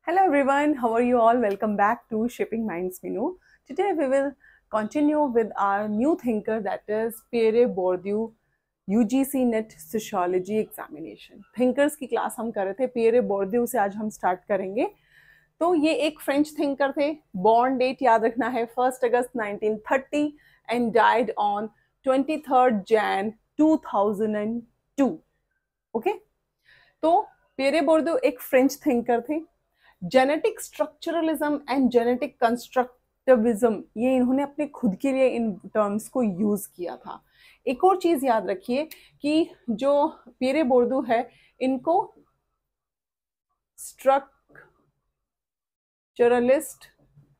Hello everyone, how are you all? Welcome back to Shaping Minds Minu. Today we will continue with our new thinker, that is Pierre Bourdieu UGC NET Sociology Examination. Thinkers की class हम कर रहे थे, Pierre बोर्दियू से आज हम start करेंगे। तो ये एक फ्रेंच थिंकर थे, बॉर्न डेट याद रखना है 1 अगस्त 1930 and died on 23 Jain 2002। Okay, तो पियरे बोर्दियू एक फ्रेंच थिंकर थे। Genetic structuralism and genetic constructivism, ये इन्होंने अपने खुद के लिए इन टर्म्स को यूज किया था। एक और चीज याद रखिए कि जो पियरे बोर्दियू है, इनको स्ट्रक्चरलिस्ट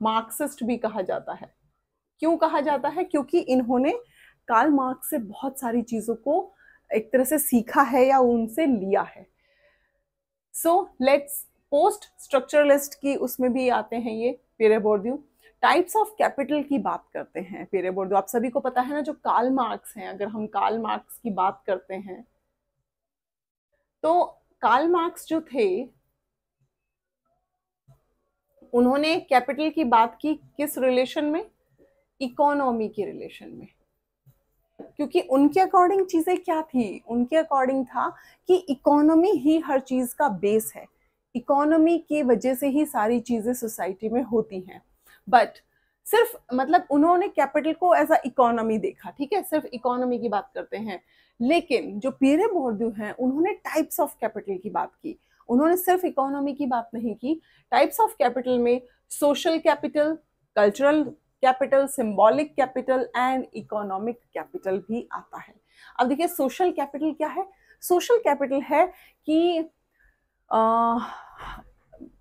मार्क्सिस्ट भी कहा जाता है। क्यों कहा जाता है? क्योंकि इन्होंने कार्ल मार्क्स से बहुत सारी चीजों को एक तरह से सीखा है या उनसे लिया है। सो लेट्स पोस्ट स्ट्रक्चरलिस्ट की उसमें भी आते हैं ये पियरे बोर्दियू। टाइप्स ऑफ कैपिटल की बात करते हैं पियरे बोर्दियू। आप सभी को पता है ना, जो कार्ल मार्क्स हैं, अगर हम कार्ल मार्क्स की बात करते हैं तो कार्ल मार्क्स जो थे, उन्होंने कैपिटल की बात की किस रिलेशन में? इकोनॉमी के रिलेशन में। क्योंकि उनके अकॉर्डिंग चीजें क्या थी? उनके अकॉर्डिंग था कि इकोनॉमी ही हर चीज का बेस है, इकोनॉमी की वजह से ही सारी चीजें सोसाइटी में होती हैं। बट सिर्फ मतलब उन्होंने कैपिटल को एज अ इकोनॉमी देखा, ठीक है, सिर्फ इकोनॉमी की बात करते हैं। लेकिन जो पियरे बोर्दियू हैं, उन्होंने टाइप्स ऑफ कैपिटल की बात की। उन्होंने सिर्फ इकोनॉमी की बात नहीं की। टाइप्स ऑफ कैपिटल में social capital, cultural capital, symbolic capital and economic capital भी आता है। अब देखिए, सोशल कैपिटल क्या है? सोशल कैपिटल है कि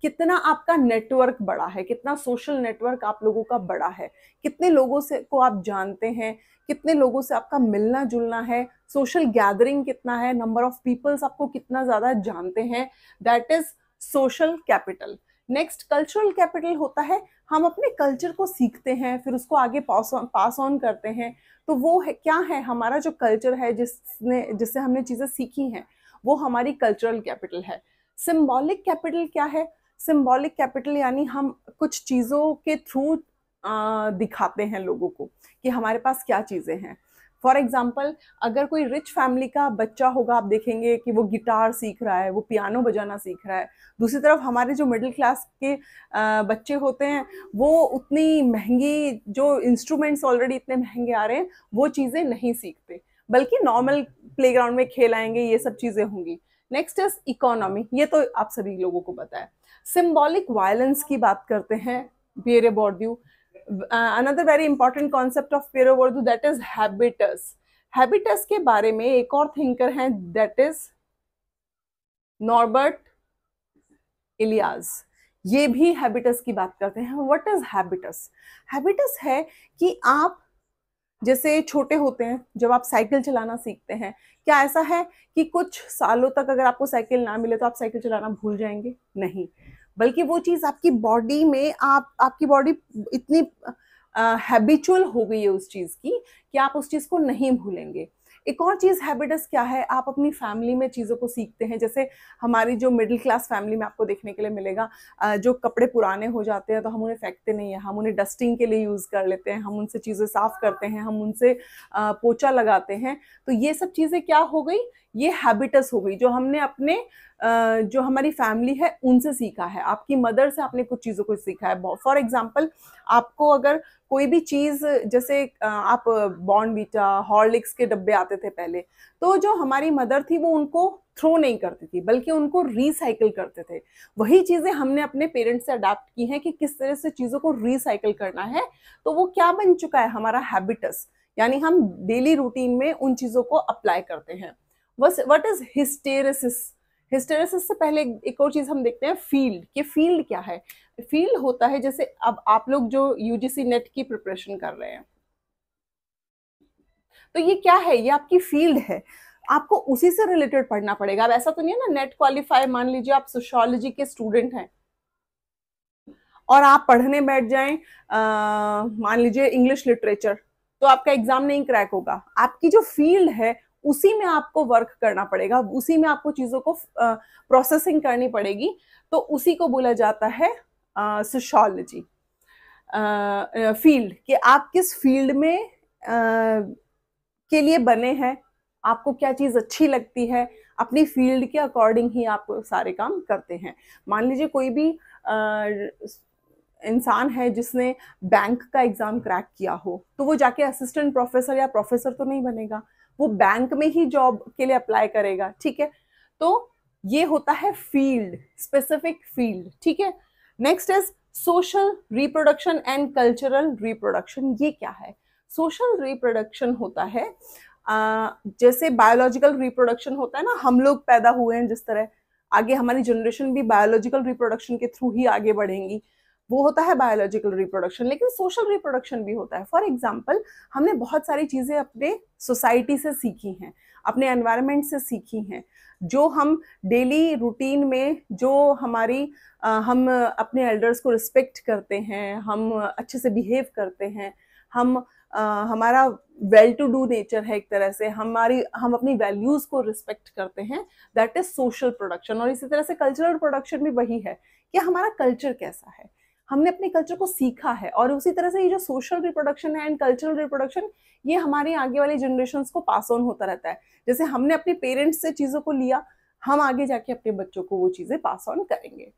कितना आपका नेटवर्क बड़ा है, कितना सोशल नेटवर्क आप लोगों का बड़ा है, कितने लोगों से को आप जानते हैं, कितने लोगों से आपका मिलना जुलना है, सोशल गैदरिंग कितना है, नंबर ऑफ पीपल्स आपको कितना ज्यादा जानते हैं, that is social capital. Next cultural capital होता है, हम अपने कल्चर को सीखते हैं, फिर उसको आगे पास ऑन करते हैं। तो वो है क्या है? हमारा जो कल्चर है, जिससे हमने चीजें सीखी हैं, वो हमारी कल्चरल कैपिटल है। सिंबॉलिक कैपिटल क्या है? सिंबॉलिक कैपिटल यानी हम कुछ चीजों के थ्रू दिखाते हैं लोगों को कि हमारे पास क्या चीजें हैं। फॉर एग्जाम्पल, अगर कोई रिच फैमिली का बच्चा होगा, आप देखेंगे कि वो गिटार सीख रहा है, वो पियानो बजाना सीख रहा है। दूसरी तरफ हमारे जो मिडिल क्लास के बच्चे होते हैं, वो उतनी महंगी जो इंस्ट्रूमेंट्स ऑलरेडी इतने महंगे आ रहे हैं, वो चीजें नहीं सीखते, बल्कि नॉर्मल प्लेग्राउंड में खेल आएंगे, ये सब चीजें होंगी। नेक्स्ट इज इकोनॉमी, ये तो आप सभी लोगों को पता है। सिंबॉलिक वायलेंस की बात करते हैं Pierre Bourdieu. Another very important concept of Pierre Bourdieu, that is habitus. Habitus के बारे में एक और थिंकर हैं, दैट इज नॉर्बर्ट इलियास। ये भी हैबिटस की बात करते हैं। What is habitus? हैबिटस है कि आप जैसे छोटे होते हैं, जब आप साइकिल चलाना सीखते हैं, क्या ऐसा है कि कुछ सालों तक अगर आपको साइकिल ना मिले तो आप साइकिल चलाना भूल जाएंगे? नहीं, बल्कि वो चीज आपकी बॉडी में, आपकी बॉडी इतनी हैबिचुअल हो गई है उस चीज की कि आप उस चीज को नहीं भूलेंगे। एक और चीज हैबिटस क्या है? आप अपनी फैमिली में चीजों को सीखते हैं। जैसे हमारी जो मिडिल क्लास फैमिली में आपको देखने के लिए मिलेगा, जो कपड़े पुराने हो जाते हैं तो हम उन्हें फेंकते नहीं है, हम उन्हें डस्टिंग के लिए यूज कर लेते हैं, हम उनसे चीजें साफ करते हैं, हम उनसे पोछा लगाते हैं। तो ये सब चीजें क्या हो गई? ये हैबिटस हो गई, जो हमने अपने जो हमारी फैमिली है उनसे सीखा है। आपकी मदर से आपने कुछ चीजों को सीखा है। फॉर एग्जाम्पल, आपको अगर कोई भी चीज, जैसे आप बॉर्नवीटा, हॉर्लिक्स के डब्बे आते थे पहले, तो जो हमारी मदर थी वो उनको थ्रो नहीं करती थी, बल्कि उनको रिसाइकिल करते थे। वही चीजें हमने अपने पेरेंट्स से अडॉप्ट की हैं कि किस तरह से चीजों को रिसाइकिल करना है। तो वो क्या बन चुका है? हमारा हैबिटस, यानी हम डेली रूटीन में उन चीजों को अप्लाई करते हैं। What is hysteresis? हिस्टेरिसिस से पहले एक और चीज हम देखते हैं, फील्ड। कि फील्ड क्या है? फील्ड होता है, जैसे अब आप लोग जो यूजीसी नेट की प्रिपरेशन कर रहे हैं, तो ये क्या है? ये आपकी फील्ड है, आपको उसी से रिलेटेड पढ़ना पड़ेगा। अब ऐसा तो नहीं है ना, नेट क्वालिफाई, मान लीजिए आप सोशियोलॉजी के स्टूडेंट हैं और आप पढ़ने बैठ जाएं मान लीजिए इंग्लिश लिटरेचर, तो आपका एग्जाम नहीं क्रैक होगा। आपकी जो फील्ड है उसी में आपको वर्क करना पड़ेगा, उसी में आपको चीज़ों को प्रोसेसिंग करनी पड़ेगी, तो उसी को बोला जाता है सोशियोलॉजी फील्ड, कि आप किस फील्ड में के लिए बने हैं, आपको क्या चीज़ अच्छी लगती है, अपनी फील्ड के अकॉर्डिंग ही आप सारे काम करते हैं। मान लीजिए कोई भी इंसान है जिसने बैंक का एग्ज़ाम क्रैक किया हो, तो वो जाके असिस्टेंट प्रोफेसर या प्रोफेसर तो नहीं बनेगा, वो बैंक में ही जॉब के लिए अप्लाई करेगा, ठीक है। तो ये होता है फील्ड, स्पेसिफिक फील्ड, ठीक है। Next is social reproduction and cultural reproduction. ये क्या है? सोशल रिप्रोडक्शन होता है जैसे बायोलॉजिकल रिप्रोडक्शन होता है ना, हम लोग पैदा हुए हैं जिस तरह, आगे हमारी जनरेशन भी बायोलॉजिकल रिप्रोडक्शन के थ्रू ही आगे बढ़ेंगी, वो होता है बायोलॉजिकल रिप्रोडक्शन। लेकिन सोशल रिप्रोडक्शन भी होता है। फॉर एग्जाम्पल, हमने बहुत सारी चीज़ें अपने सोसाइटी से सीखी हैं, अपने एनवायरनमेंट से सीखी हैं, जो हम डेली रूटीन में, जो हमारी हम अपने एल्डर्स को रिस्पेक्ट करते हैं, हम अच्छे से बिहेव करते हैं, हम हमारा वेल टू डू नेचर है एक तरह से, हम अपनी वैल्यूज़ को रिस्पेक्ट करते हैं, दैट इज सोशल प्रोडक्शन। और इसी तरह से कल्चरल प्रोडक्शन भी वही है कि हमारा कल्चर कैसा है, हमने अपने कल्चर को सीखा है। और उसी तरह से ये जो सोशल रिप्रोडक्शन है एंड कल्चरल रिप्रोडक्शन, ये हमारी आगे वाली जनरेशन को पास ऑन होता रहता है। जैसे हमने अपने पेरेंट्स से चीज़ों को लिया, हम आगे जाके अपने बच्चों को वो चीज़ें पास ऑन करेंगे।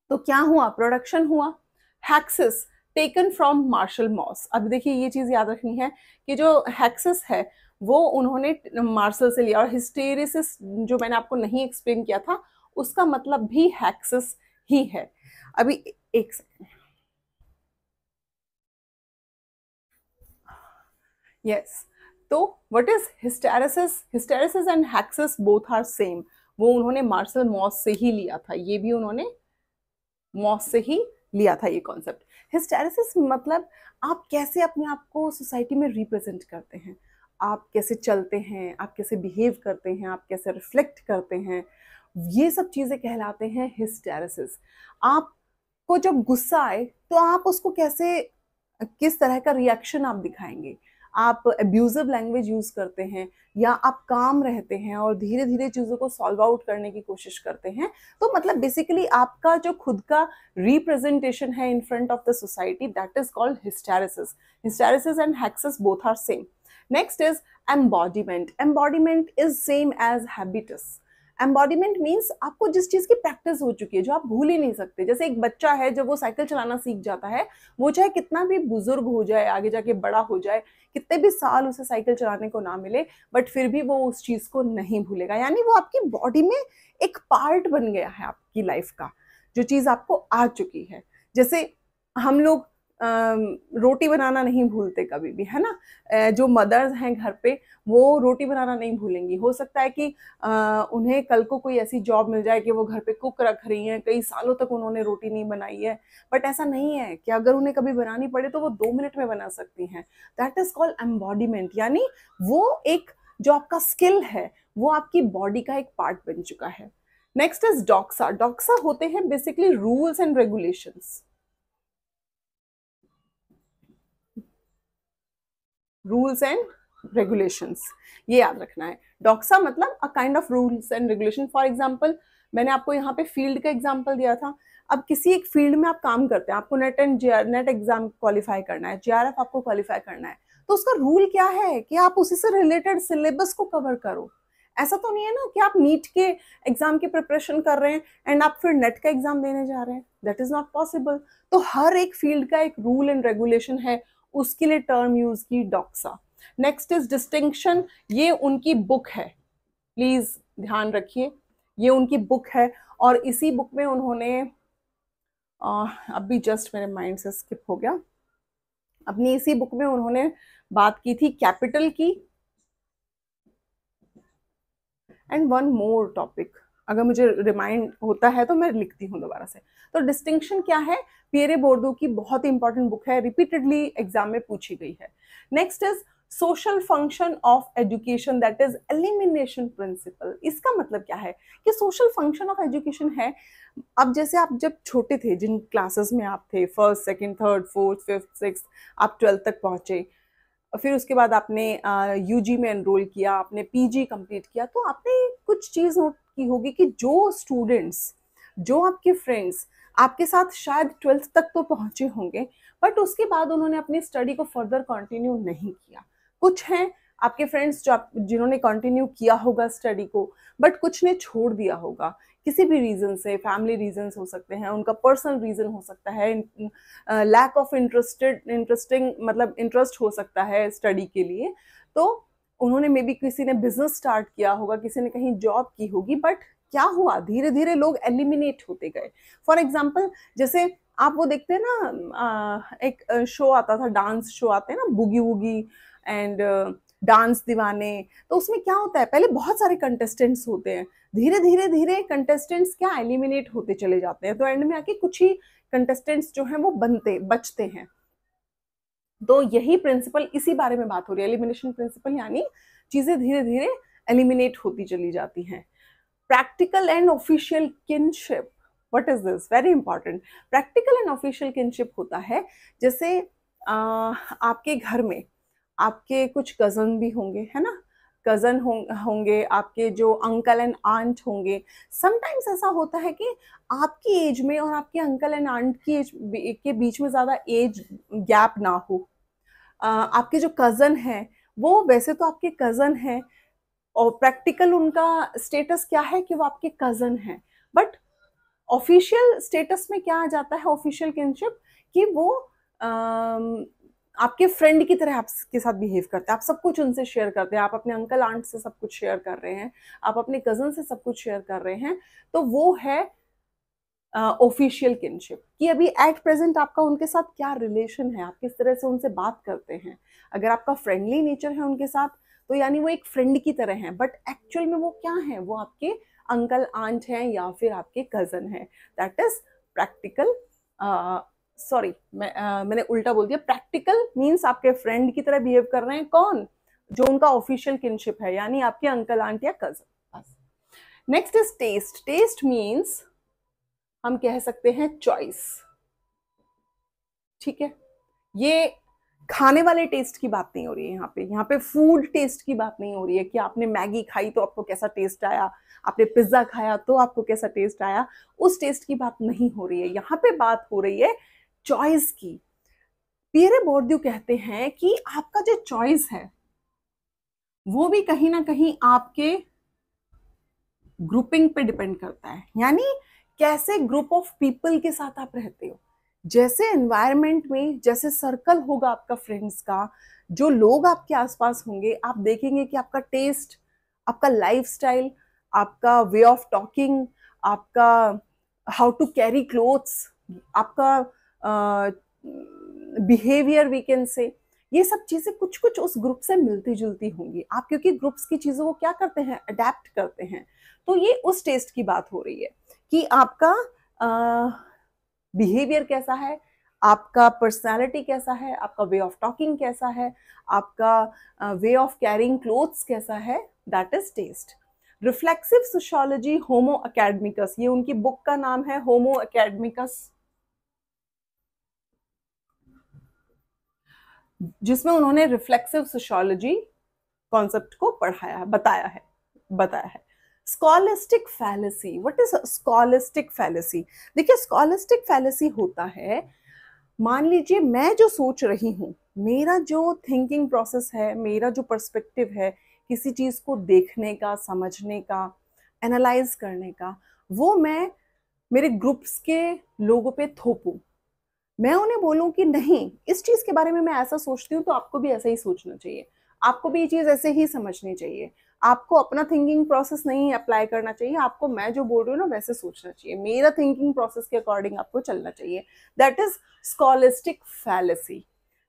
तो क्या हुआ? प्रोडक्शन हुआ। हैक्सिस टेकन फ्रॉम मार्शल मॉस। अब देखिए ये चीज़ याद रखनी है कि जो हैक्सिस है वो उन्होंने मार्शल से लिया, और हिस्टेरिसिस जो मैंने आपको नहीं एक्सप्लेन किया था, उसका मतलब भी हैक्सिस ही है। अभी एक सेकेंड। यस, तो what is hysteresis? Hysteresis and hexis both are same. वो उन्होंने मार्शल मॉस से ही लिया था, ये भी उन्होंने मॉस से ही लिया था ये कॉन्सेप्ट। हिस्टेरिसिस मतलब आप कैसे अपने आप को सोसाइटी में रिप्रेजेंट करते हैं, आप कैसे चलते हैं, आप कैसे बिहेव करते हैं, आप कैसे रिफ्लेक्ट करते हैं, ये सब चीज़ें कहलाते हैं हिस्टेरिसिस। आपको जब गुस्सा आए तो आप उसको कैसे, किस तरह का रिएक्शन आप दिखाएंगे, आप अब्यूजिव लैंग्वेज यूज करते हैं या आप काम रहते हैं और धीरे धीरे चीज़ों को सॉल्व आउट करने की कोशिश करते हैं। तो मतलब बेसिकली आपका जो खुद का रिप्रेजेंटेशन है in front of the society, that is called hysteresis. Hysteresis and hexis both are same. Next is embodiment. Embodiment is same as habitus. Embodiment means आपको जिस चीज़ की प्रैक्टिस हो चुकी है, जो आप भूल ही नहीं सकते। जैसे एक बच्चा है, जब वो साइकिल चलाना सीख जाता है, वो चाहे कितना भी बुजुर्ग हो जाए, आगे जाके बड़ा हो जाए, कितने भी साल उसे साइकिल चलाने को ना मिले, बट फिर भी वो उस चीज़ को नहीं भूलेगा। यानी वो आपकी बॉडी में एक पार्ट बन गया है आपकी लाइफ का, जो चीज़ आपको आ चुकी है। जैसे हम लोग रोटी बनाना नहीं भूलते कभी भी, है ना। जो मदर्स हैं घर पे, वो रोटी बनाना नहीं भूलेंगी। हो सकता है कि उन्हें कल को कोई ऐसी जॉब मिल जाए कि वो घर पे कुक रख रही हैं, कई सालों तक उन्होंने रोटी नहीं बनाई है, बट ऐसा नहीं है कि अगर उन्हें कभी बनानी पड़े तो वो 2 मिनट में बना सकती हैं। That is called embodiment. यानी वो एक जो आपका स्किल है, वो आपकी बॉडी का एक पार्ट बन चुका है। Next is डॉक्सा। डॉक्सा होते हैं basically rules and regulations. Rules and regulations, ये याद रखना है। डॉक्सा मतलब a kind of rules and regulation. For example, मैंने आपको यहाँ पे फील्ड का एग्जांपल दिया था। अब किसी एक फील्ड में आप काम करते हैं, आपको नेट एग्जाम क्वालिफाई करना है, जेआरएफ आपको क्वालिफाई करना है, तो उसका रूल क्या है कि आप उसी से रिलेटेड सिलेबस को कवर करो। ऐसा तो नहीं है ना कि आप नीट के एग्जाम की प्रिपरेशन कर रहे हैं एंड आप फिर नेट का एग्जाम देने जा रहे हैं, दैट इज नॉट पॉसिबल। तो हर एक फील्ड का एक रूल एंड रेगुलेशन है, उसके लिए टर्म यूज की डॉक्सा। Next is distinction. ये उनकी बुक है, प्लीज ध्यान रखिए, ये उनकी बुक है, और इसी बुक में उन्होंने अभी जस्ट मेरे माइंड से स्किप हो गया, अपनी इसी बुक में उन्होंने बात की थी कैपिटल की, एंड वन मोर टॉपिक, अगर मुझे रिमाइंड होता है तो मैं लिखती हूँ दोबारा से। तो डिस्टिंक्शन क्या है? पियरे बोर्दो की बहुत ही इंपॉर्टेंट बुक है, रिपीटेडली एग्जाम में पूछी गई है। Next is social function of education, that is elimination principle. इसका मतलब क्या है कि सोशल फंक्शन ऑफ एजुकेशन है, अब जैसे आप जब छोटे थे, जिन क्लासेस में आप थे, first second third fourth fifth sixth, आप 12th तक पहुंचे, फिर उसके बाद आपने यूजी में एनरोल किया, आपने पीजी कंप्लीट किया, तो आपने कुछ चीज़ नोट की होगी कि जो स्टूडेंट्स, जो आपके फ्रेंड्स आपके साथ शायद 12th तक तो पहुंचे होंगे, बट उसके बाद उन्होंने अपनी स्टडी को फर्दर कंटिन्यू नहीं किया। कुछ हैं आपके फ्रेंड्स जो जिन्होंने कंटिन्यू किया होगा स्टडी को, बट कुछ ने छोड़ दिया होगा किसी भी रीज़न से। फैमिली रीजंस हो सकते हैं, उनका पर्सनल रीज़न हो सकता है, लैक ऑफ इंटरेस्ट हो सकता है स्टडी के लिए। तो उन्होंने मे बी, किसी ने बिजनेस स्टार्ट किया होगा, किसी ने कहीं जॉब की होगी, बट क्या हुआ, धीरे धीरे लोग एलिमिनेट होते गए। फॉर एग्जाम्पल, जैसे आप वो देखते हैं ना, एक शो आता था, डांस शो आते हैं ना, बुगी वुगी एंड डांस दीवाने। तो उसमें क्या होता है, पहले बहुत सारे कंटेस्टेंट्स होते हैं, धीरे धीरे धीरे कंटेस्टेंट्स क्या एलिमिनेट होते चले जाते हैं, तो एंड में आके कुछ ही कंटेस्टेंट्स जो हैं वो बचते हैं। तो यही प्रिंसिपल, इसी बारे में बात हो रही है, एलिमिनेशन प्रिंसिपल, यानी चीजें धीरे धीरे एलिमिनेट होती चली जाती हैं। Practical and official kinship, what is this, very important. Practical and official kinship होता है, जैसे आपके घर में आपके कुछ कजन भी होंगे, है ना, कजन होंगे, आपके जो अंकल एंड आंट होंगे। समटाइम्स ऐसा होता है कि आपकी एज में और आपके अंकल एंड आंट की एज के बीच में ज़्यादा एज गैप ना हो। आपके जो कज़न हैं वो वैसे तो आपके कज़न हैं, और प्रैक्टिकल उनका स्टेटस क्या है कि वो आपके कज़न हैं, बट ऑफिशियल स्टेटस में क्या आ जाता है, ऑफिशियल किनशिप, कि वो आपके फ्रेंड की तरह आपके साथ बिहेव करते हैं, आप सब कुछ उनसे शेयर करते हैं, आप अपने अंकल आंट से सब कुछ शेयर कर रहे हैं, आप अपने कज़न से सब कुछ शेयर कर रहे हैं, तो वो है ऑफिशियल किनशिप। कि अभी एट प्रेजेंट आपका उनके साथ क्या रिलेशन है, आप किस तरह से उनसे बात करते हैं। अगर आपका फ्रेंडली नेचर है उनके साथ, तो यानी वो एक फ्रेंड की तरह हैं, बट एक्चुअल में वो क्या है, वो आपके अंकल आंट हैं या फिर आपके कज़न हैं। दैट इज प्रैक्टिकल, सॉरी मैंने उल्टा बोल दिया। प्रैक्टिकल मीन्स आपके फ्रेंड की तरह बिहेव कर रहे हैं, कौन, जो उनका ऑफिशियल किनशिप है, यानी आपके अंकल आंट या cousin. Next is taste. Taste means हम कह सकते हैं चॉइस, ठीक है। ये खाने वाले टेस्ट की बात नहीं हो रही है यहाँ पे फूड टेस्ट की बात नहीं हो रही है कि आपने मैगी खाई तो आपको कैसा टेस्ट आया, आपने पिज्जा खाया तो आपको कैसा टेस्ट आया, उस टेस्ट की बात नहीं हो रही है। यहाँ पे बात हो रही है चॉइस की। पियरे बोर्दियू कहते हैं कि आपका जो चॉइस है वो भी कहीं ना कहीं आपके ग्रुपिंग पे डिपेंड करता है, यानी कैसे ग्रुप ऑफ पीपल के साथ आप रहते हो। जैसे एनवायरनमेंट में, जैसे सर्कल होगा आपका फ्रेंड्स का, जो लोग आपके आसपास होंगे, आप देखेंगे कि आपका टेस्ट, आपका लाइफस्टाइल, आपका वे ऑफ टॉकिंग, आपका हाउ टू कैरी क्लोथ्स, आपका बिहेवियर, वी कैन से, ये सब चीजें कुछ कुछ उस ग्रुप से मिलती जुलती होंगी। आप क्योंकि ग्रुप्स की चीजों को क्या करते हैं, अडेप्ट करते हैं। तो ये उस टेस्ट की बात हो रही है कि आपका बिहेवियर कैसा है, आपका पर्सनालिटी कैसा है, आपका वे ऑफ टॉकिंग कैसा है, आपका वे ऑफ कैरिंग क्लोथ्स कैसा है, that is taste. Reflexive sociology homo academicus, ये उनकी बुक का नाम है, होमो अकेडमिकस, जिसमें उन्होंने रिफ्लेक्सिव सोशियोलॉजी कॉन्सेप्ट को पढ़ाया है, बताया है। Scholastic fallacy, what is scholastic fallacy? देखिए, स्कॉलिस्टिक फैलेसी होता है, मान लीजिए मैं जो सोच रही हूँ, मेरा जो थिंकिंग प्रोसेस है, मेरा जो पर्सपेक्टिव है किसी चीज को देखने का, समझने का, एनालाइज करने का, वो मैं मेरे ग्रुप्स के लोगों पे थोपूं। मैं उन्हें बोलूं कि नहीं, इस चीज के बारे में मैं ऐसा सोचती हूँ तो आपको भी ऐसा ही सोचना चाहिए, आपको भी ये चीज ऐसे ही समझनी चाहिए, आपको अपना थिंकिंग प्रोसेस नहीं अप्लाई करना चाहिए, आपको मैं जो बोल रही हूँ ना वैसे सोचना चाहिए, मेरा थिंकिंग प्रोसेस के अकॉर्डिंग आपको चलना चाहिए। That is scholastic fallacy.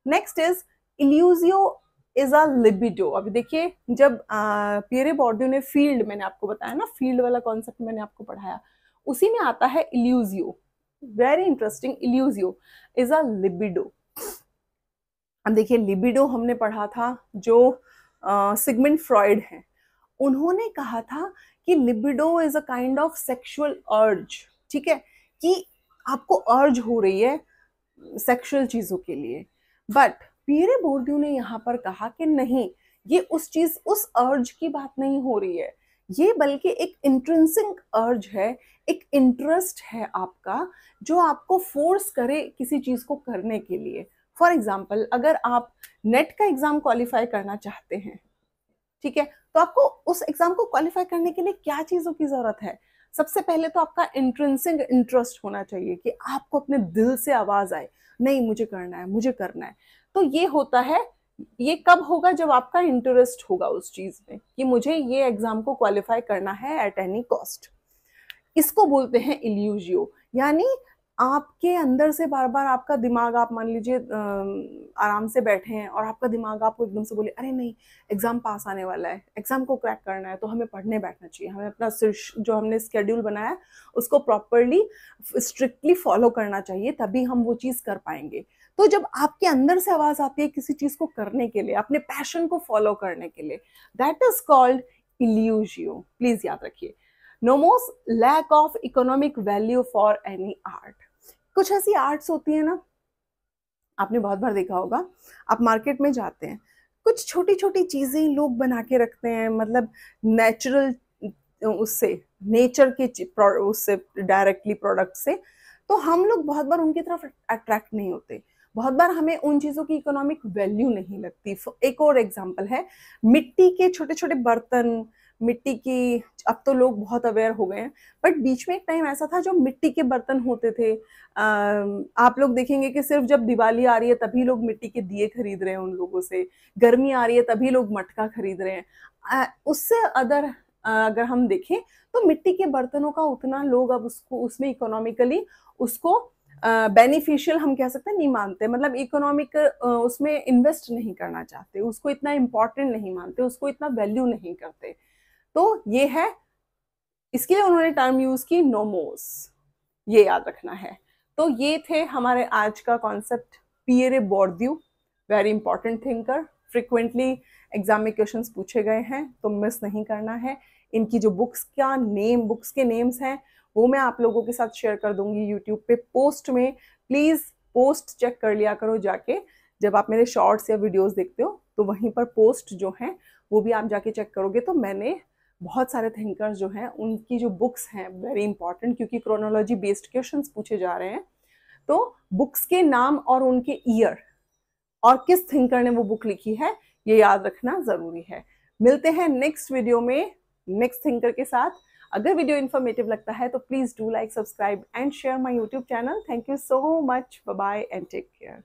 Next is illusio is a libido. अभी देखिए, जब पियरे बोर्दियू ने फील्ड, मैंने आपको बताया ना, फील्ड वाला कॉन्सेप्ट मैंने आपको पढ़ाया, उसी में आता है illusio. Very interesting. Illusio is a libido. अब देखिए, लिबिडो हमने पढ़ा था, जो सिगमंड फ्रॉइड हैं, उन्होंने कहा था कि libido is a kind of sexual अर्ज, ठीक है, कि आपको अर्ज हो रही है सेक्सुअल चीजों के लिए। बट पियरे बोर्डियू ने यहाँ पर कहा कि नहीं, ये उस चीज, उस अर्ज की बात नहीं हो रही है, ये बल्कि एक इंट्रिंसिक अर्ज है, एक इंटरेस्ट है आपका जो आपको फोर्स करे किसी चीज को करने के लिए। फॉर एग्जाम्पल, अगर आप नेट का एग्जाम क्वालिफाई करना चाहते हैं, ठीक है, तो आपको उस एग्जाम को क्वालिफाई करने के लिए क्या चीजों की जरूरत है? सबसे पहले तो आपका इंट्रिंसिक इंटरेस्ट होना चाहिए कि आपको अपने दिल से आवाज आए, नहीं मुझे करना है, मुझे करना है। तो ये होता है, ये कब होगा? जब आपका इंटरेस्ट होगा उस चीज में कि मुझे ये एग्जाम को क्वालिफाई करना है एट एनी कॉस्ट। इसको बोलते हैं इल्यूजियो, यानी आपके अंदर से बार बार आपका दिमाग, आप मान लीजिए आराम से बैठे हैं और आपका दिमाग आपको एकदम से बोले, अरे नहीं एग्जाम पास आने वाला है, एग्जाम को क्रैक करना है, तो हमें पढ़ने बैठना चाहिए, हमें अपना जो हमने स्केड्यूल बनाया उसको प्रॉपरली स्ट्रिक्टली फॉलो करना चाहिए, तभी हम वो चीज़ कर पाएंगे। तो जब आपके अंदर से आवाज़ आती है किसी चीज़ को करने के लिए, अपने पैशन को फॉलो करने के लिए, that is called illusio. Please याद रखिए, nomos lack of economic value for any art. कुछ ऐसी आर्ट्स होती है ना, आपने बहुत बार देखा होगा, आप मार्केट में जाते हैं, कुछ छोटी छोटी चीजें लोग बना के रखते हैं, मतलब नेचुरल, उससे नेचर के उससे डायरेक्टली प्रोडक्ट से, तो हम लोग बहुत बार उनकी तरफ अट्रैक्ट नहीं होते, बहुत बार हमें उन चीजों की इकोनॉमिक वैल्यू नहीं लगती। एक और एग्जांपल है, मिट्टी के छोटे छोटे बर्तन, मिट्टी की, अब तो लोग बहुत अवेयर हो गए हैं, बट बीच में एक टाइम ऐसा था जो मिट्टी के बर्तन होते थे। आप लोग देखेंगे कि सिर्फ जब दिवाली आ रही है तभी लोग मिट्टी के दिए खरीद रहे हैं उन लोगों से, गर्मी आ रही है तभी लोग मटका खरीद रहे हैं। उससे अगर हम देखें तो मिट्टी के बर्तनों का उतना लोग अब उसको, उसमें इकोनॉमिकली उसको बेनिफिशियल हम कह सकते हैं नहीं मानते, मतलब इकोनॉमिक उसमें इन्वेस्ट नहीं करना चाहते, उसको इतना इम्पोर्टेंट नहीं मानते, उसको इतना वैल्यू नहीं करते। तो ये है, इसके लिए उन्होंने टर्म यूज की नोमोस, ये याद रखना है। तो ये थे हमारे आज का concept, Pierre Bourdieu, very important thinker, frequently exam में क्वेश्चंस पूछे गए हैं, तो मिस नहीं करना है। इनकी जो बुक्स के नेम्स हैं वो मैं आप लोगों के साथ शेयर कर दूंगी यूट्यूब पे पोस्ट में। प्लीज पोस्ट चेक कर लिया करो जाके, जब आप मेरे शॉर्ट्स या वीडियोस देखते हो तो वहीं पर पोस्ट जो है वो भी आप जाके चेक करोगे, तो मैंने बहुत सारे थिंकर्स जो हैं उनकी जो बुक्स हैं, वेरी इंपॉर्टेंट, क्योंकि क्रोनोलॉजी बेस्ड क्वेश्चंस पूछे जा रहे हैं, तो बुक्स के नाम और उनके ईयर और किस थिंकर ने वो बुक लिखी है ये याद रखना जरूरी है। मिलते हैं नेक्स्ट वीडियो में नेक्स्ट थिंकर के साथ। अगर वीडियो इन्फॉर्मेटिव लगता है तो please do like, subscribe and share my YouTube channel. Thank you so much, bye bye and take care.